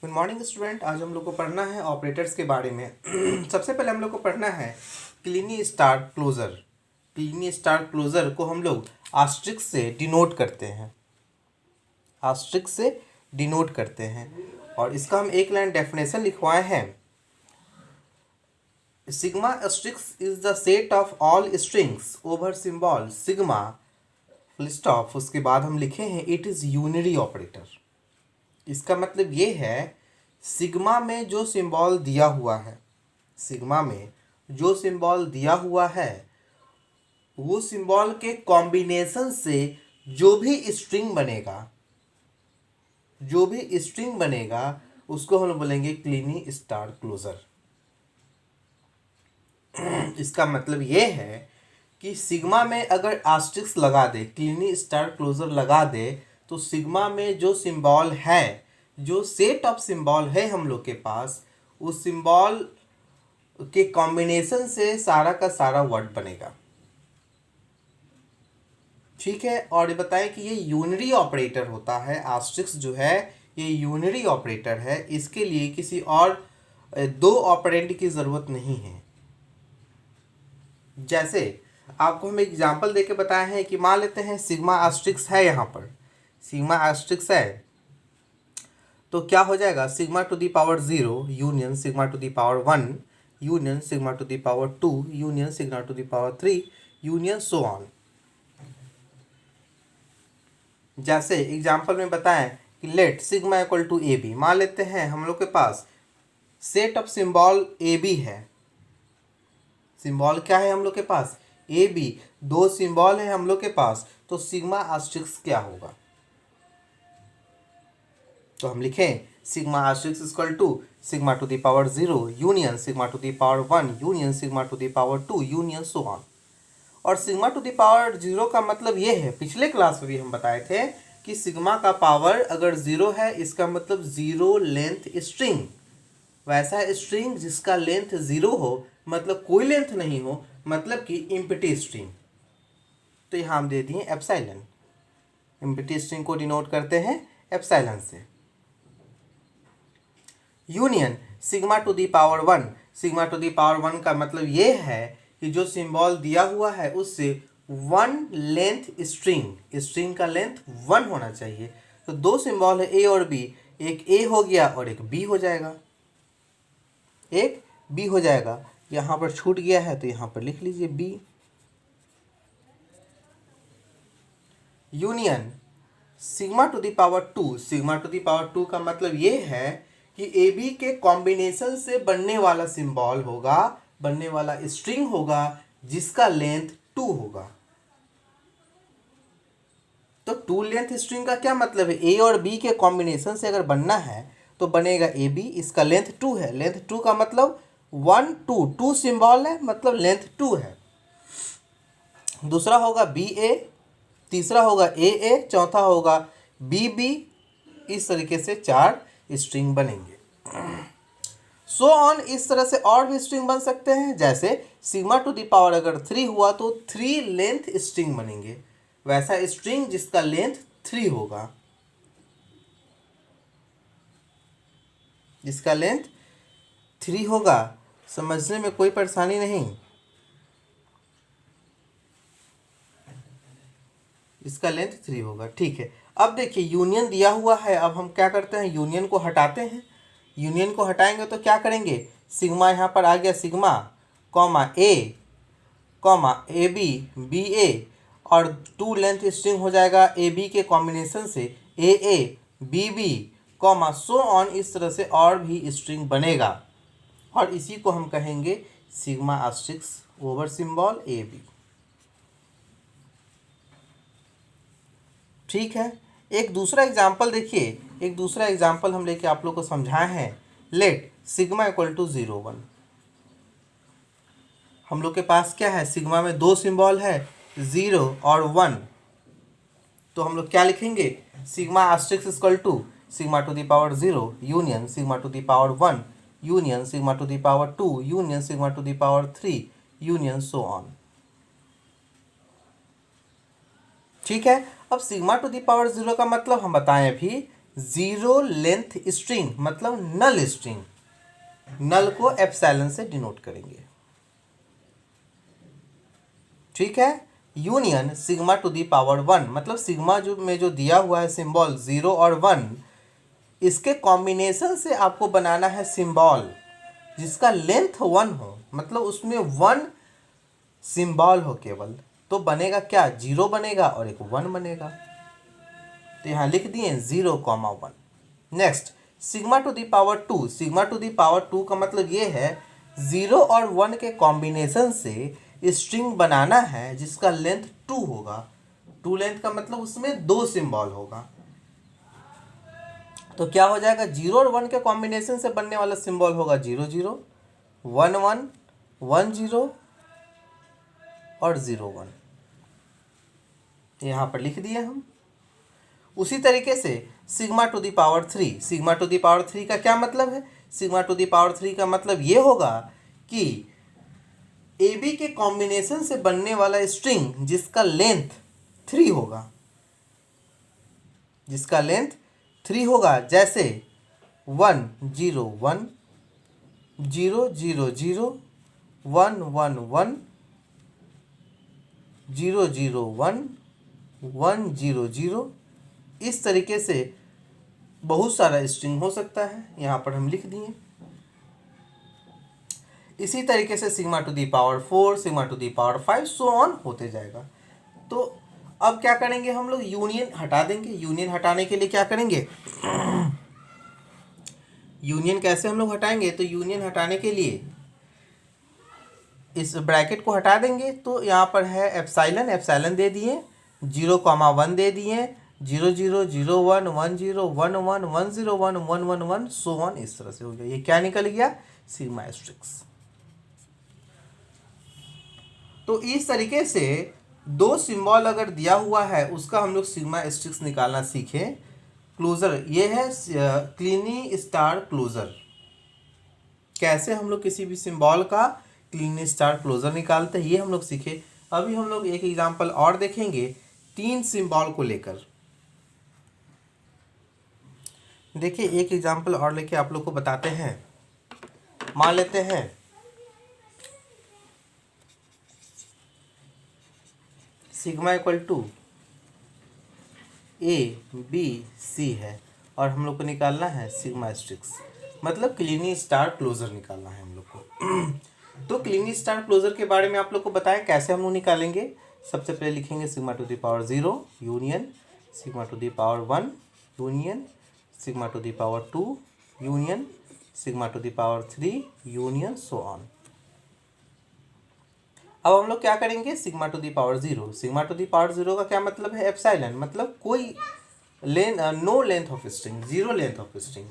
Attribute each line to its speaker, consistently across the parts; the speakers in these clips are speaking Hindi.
Speaker 1: Good morning student. आज हम लोग को पढ़ना है ऑपरेटर्स के बारे में। सबसे पहले हम लोग को पढ़ना है clini star closure. Clini star closure को हम लोग आस्ट्रिक्स से डिनोट करते हैं, आस्ट्रिक्स से डिनोट करते हैं। और इसका हम एक लाइन डेफिनेशन लिखवाए हैं। Sigma asterisk is the set of all strings over symbol sigma full stop. उसके बाद हम लिखे हैं इट इज़ यूनिरी ऑपरेटर। इसका मतलब ये है सिग्मा में जो सिंबल दिया हुआ है, सिग्मा में जो सिंबल दिया हुआ है वो सिंबल के कॉम्बिनेशन से जो भी स्ट्रिंग बनेगा, जो भी स्ट्रिंग बनेगा उसको हम बोलेंगे क्लीनी स्टार क्लोजर। इसका मतलब ये है कि सिग्मा में अगर आस्ट्रिक्स लगा दे, क्लीनी स्टार क्लोजर लगा दे, तो सिग्मा में जो सिंबल है, जो सेट ऑफ सिंबल है हम लोग के पास, उस सिंबल के कॉम्बिनेशन से सारा का सारा वर्ड बनेगा। ठीक है। और ये बताएं कि ये यूनरी ऑपरेटर होता है। आस्ट्रिक्स जो है ये यूनरी ऑपरेटर है। इसके लिए किसी और दो ऑपरेंड की ज़रूरत नहीं है। जैसे आपको हम एग्जाम्पल देके बताए हैं कि मान लेते हैं सिग्मा आस्ट्रिक्स है, यहाँ पर सिग्मा आस्ट्रिक्स है, तो क्या हो जाएगा sigma to the power 0 union sigma to the power 1 union sigma to the power 2 union sigma to the power 3 union so on. जैसे एग्जाम्पल में बताएं कि let sigma equal to A B. मान लेते हैं हम लोग के पास set of symbol A B है। सिंबल क्या है हम लोग के पास? A B. दो सिंबल है हम लोग के पास, तो सिग्मा आस्ट्रिक्स क्या होगा? तो हम लिखें sigma asterisk equal to sigma to the power 0 union sigma to the power 1 union sigma to the power 2 union so on. और सिग्मा टू द पावर 0 का मतलब ये है, पिछले क्लास में भी हम बताए थे कि सिग्मा का पावर अगर 0 है इसका मतलब 0 लेंथ स्ट्रिंग। वैसा स्ट्रिंग जिसका लेंथ 0 हो, मतलब कोई लेंथ नहीं हो, मतलब कि इम्पटी स्ट्रिंग। तो यहाँ हम दे दिए एप्सिलॉन। इम्पटी स्ट्रिंग को डिनोट करते हैं एप्सिलॉन से। Union sigma to the power 1। Sigma to the power 1 का मतलब ये है कि जो सिंबल दिया हुआ है उससे 1 लेंथ स्ट्रिंग, स्ट्रिंग का लेंथ 1 होना चाहिए। तो दो सिंबल है ए और बी, एक ए हो गया और एक बी हो जाएगा, एक बी हो जाएगा। यहाँ पर छूट गया है तो यहाँ पर लिख लीजिए B. Union sigma to the power 2। Sigma to the power 2 का मतलब ये है कि ए बी के कॉम्बिनेशन से बनने वाला सिंबल होगा, बनने वाला स्ट्रिंग होगा जिसका लेंथ 2 होगा। तो 2 लेंथ स्ट्रिंग का क्या मतलब है? ए और बी के कॉम्बिनेशन से अगर बनना है तो बनेगा ए बी, इसका लेंथ 2 है। लेंथ 2 का मतलब 1 2 2 सिंबल है, मतलब लेंथ 2 है। दूसरा होगा बी ए, तीसरा होगा ए, चौथा होगा बी बी। इस तरीके से 4 स्ट्रिंग बनेंगे। सो ऑन इस तरह से और भी स्ट्रिंग बन सकते हैं। जैसे सिग्मा टू दी पावर अगर 3 हुआ तो 3 लेंथ स्ट्रिंग बनेंगे। वैसा स्ट्रिंग जिसका लेंथ 3 होगा, जिसका लेंथ 3 होगा। समझने में कोई परेशानी नहीं, इसका लेंथ 3 होगा। ठीक है। अब देखिए यूनियन दिया हुआ है। अब हम क्या करते हैं, यूनियन को हटाते हैं। यूनियन को हटाएंगे तो क्या करेंगे, सिग्मा यहाँ पर आ गया, sigma comma A B b a, और 2 लेंथ स्ट्रिंग हो जाएगा ए बी के कॉम्बिनेशन से A B B comma so on. इस तरह से और भी स्ट्रिंग बनेगा और इसी को हम कहेंगे सिग्मा आस्ट्रिक्स ओवर सिंबल ए बी। ठीक है। एक दूसरा एग्जाम्पल देखिए, एक दूसरा एग्जाम्पल हम लेके आप लोग को समझाए हैं। Let sigma equal to 0 1। हम लोग के पास क्या है, सिग्मा में दो सिंबल है 0 और 1। तो हम लोग क्या लिखेंगे, sigma asterisk equal to sigma to the power 0 union sigma to the power 1 union sigma to the power 2 union sigma to the power 3 union so on. ठीक है। अब सिग्मा टू दी पावर 0 का मतलब हम बताएं अभी जीरो लेंथ स्ट्रिंग मतलब नल स्ट्रिंग, नल को एप्सिलॉन से डिनोट करेंगे। ठीक है। Union sigma to the power 1 मतलब सिग्मा जो में जो दिया हुआ है सिंबल 0 और 1, इसके कॉम्बिनेशन से आपको बनाना है सिंबल जिसका लेंथ 1 हो, मतलब उसमें 1 सिंबल हो केवल। तो बनेगा क्या, 0 बनेगा और एक 1 बनेगा। तो यहाँ लिख दिए 0,1। Next sigma to the power 2, sigma to the power 2 का मतलब ये है 0 और 1 के कॉम्बिनेशन से स्ट्रिंग बनाना है जिसका लेंथ 2 होगा। 2 लेंथ का मतलब उसमें 2 सिंबल होगा। तो क्या हो जाएगा, 0 और 1 के कॉम्बिनेशन से बनने वाला सिंबल होगा 0 0, 1 1, 1 0 और 0 1। यहाँ पर लिख दिए हम। उसी तरीके से sigma to the power 3, sigma to the power 3 का क्या मतलब है, सिग्मा टू दी पावर 3 का मतलब ये होगा कि ए बी के कॉम्बिनेशन से बनने वाला स्ट्रिंग जिसका लेंथ 3 होगा, जिसका लेंथ 3 होगा। जैसे 1 0 1, 0 0 0, 1 1 1, 0 0 1, 1 0 0। इस तरीके से बहुत सारा स्ट्रिंग हो सकता है, यहाँ पर हम लिख दिए। इसी तरीके से sigma to the power 4, sigma to the power 5 so on होते जाएगा। तो अब क्या करेंगे हम लोग, यूनियन हटा देंगे। यूनियन हटाने के लिए क्या करेंगे, यूनियन कैसे हम लोग हटाएंगे, तो यूनियन हटाने के लिए इस ब्रैकेट को हटा देंगे। तो यहाँ पर है एप्सिलॉन, एप्सिलॉन दे दिए, 0,1 दे दिए, 0 0 0 1 1 0 1 1 1 0 1 1 1 1 सो ऑन। इस तरह से हो गया। ये क्या निकल गया, सिग्मा एस्ट्रिक्स। तो इस तरीके से 2 सिंबल अगर दिया हुआ है उसका हम लोग सिग्मा एस्ट्रिक्स निकालना सीखें। क्लोजर ये है क्लीनी स्टार क्लोजर, कैसे हम लोग किसी भी सिंबल का क्लीनी स्टार क्लोजर निकालते हैं ये हम लोग सीखे। अभी हम लोग एक एग्जांपल और देखेंगे 3 सिंबल को लेकर। देखिए एक एग्जांपल और लेके आप लोग को बताते हैं। मान लेते हैं sigma equal to A B C है और हम लोग को निकालना है सिग्मा एस्ट्रिक्स, मतलब क्लीनी स्टार क्लोजर निकालना है हम लोग को। तो क्लीनी स्टार क्लोजर के बारे में आप लोग को बताएं कैसे हम लोग निकालेंगे। सबसे पहले लिखेंगे sigma to the power 0 union sigma to the power 1 union sigma to the power 2 union sigma to the power 3 union so on. अब हम लोग क्या करेंगे, sigma to the power 0, sigma to the power 0 का क्या मतलब है, एप्सिलॉन मतलब कोई no length of string, 0 length of string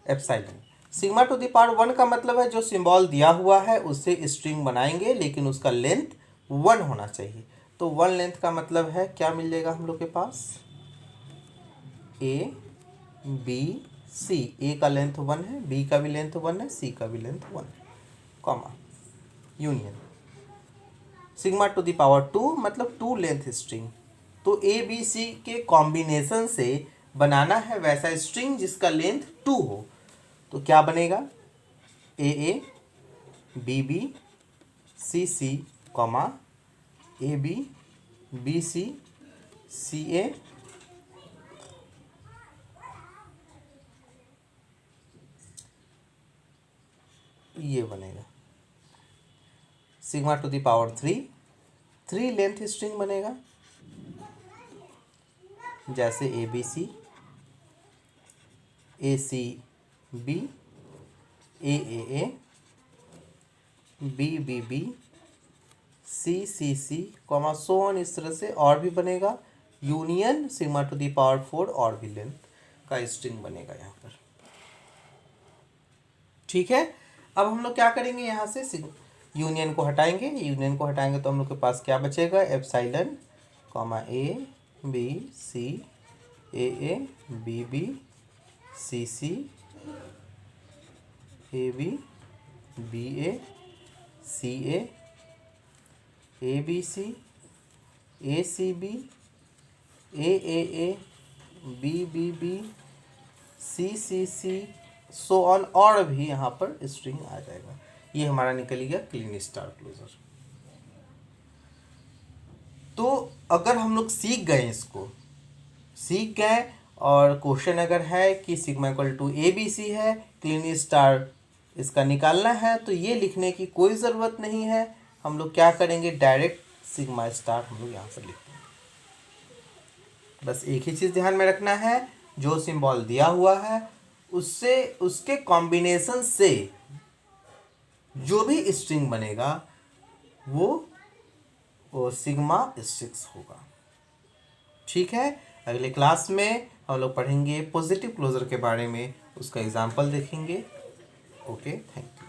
Speaker 1: epsilon. Sigma to the power 1 का मतलब है जो सिंबल दिया हुआ है उससे स्ट्रिंग बनाएंगे लेकिन उसका लेंथ 1 होना चाहिए। तो 1 लेंथ का मतलब है क्या मिल जाएगा हम लोग के पास, ए बी सी। ए का लेंथ 1 है, बी का भी लेंथ 1 है, सी का भी लेंथ 1 है, comma union sigma to the power 2 मतलब 2 लेंथ स्ट्रिंग। तो ए बी सी के कॉम्बिनेशन से बनाना है वैसा स्ट्रिंग जिसका लेंथ 2 हो। तो क्या बनेगा, a B B C c comma A B C a ये बनेगा sigma to the power 3 length string बनेगा जैसे a c B A B C c comma so on. इस तरह से और भी बनेगा union sigma to the power 4 और भी लेंथ का स्ट्रिंग बनेगा यहाँ पर। ठीक है। अब हम लोग क्या करेंगे, यहाँ से यूनियन को हटाएंगे, यूनियन को हटाएंगे तो हम लोग के पास क्या बचेगा, epsilon comma A B C A B C A B C A B C B A B B B, C C C, so on, और भी यहाँ पर स्ट्रिंग आ जाएगा। ये हमारा निकल गया क्लीन स्टार क्लोजर। तो अगर हम लोग सीख गए, इसको सीख गए, और क्वेश्चन अगर है कि sigma equal to A B C है, क्लीन स्टार इसका निकालना है, तो ये लिखने की कोई ज़रूरत नहीं है। हम लोग क्या करेंगे, डायरेक्ट सिग्मा स्टार हम लोग यहाँ पर लिख देंगे। बस एक ही चीज़ ध्यान में रखना है, जो सिंबल दिया हुआ है उससे, उसके कॉम्बिनेशन से जो भी स्ट्रिंग बनेगा वो सिग्मा 6 होगा। ठीक है, अगले क्लास में हम लोग पढ़ेंगे पॉजिटिव क्लोजर के बारे में, उसका एग्जाम्पल देखेंगे। Okay, thank you.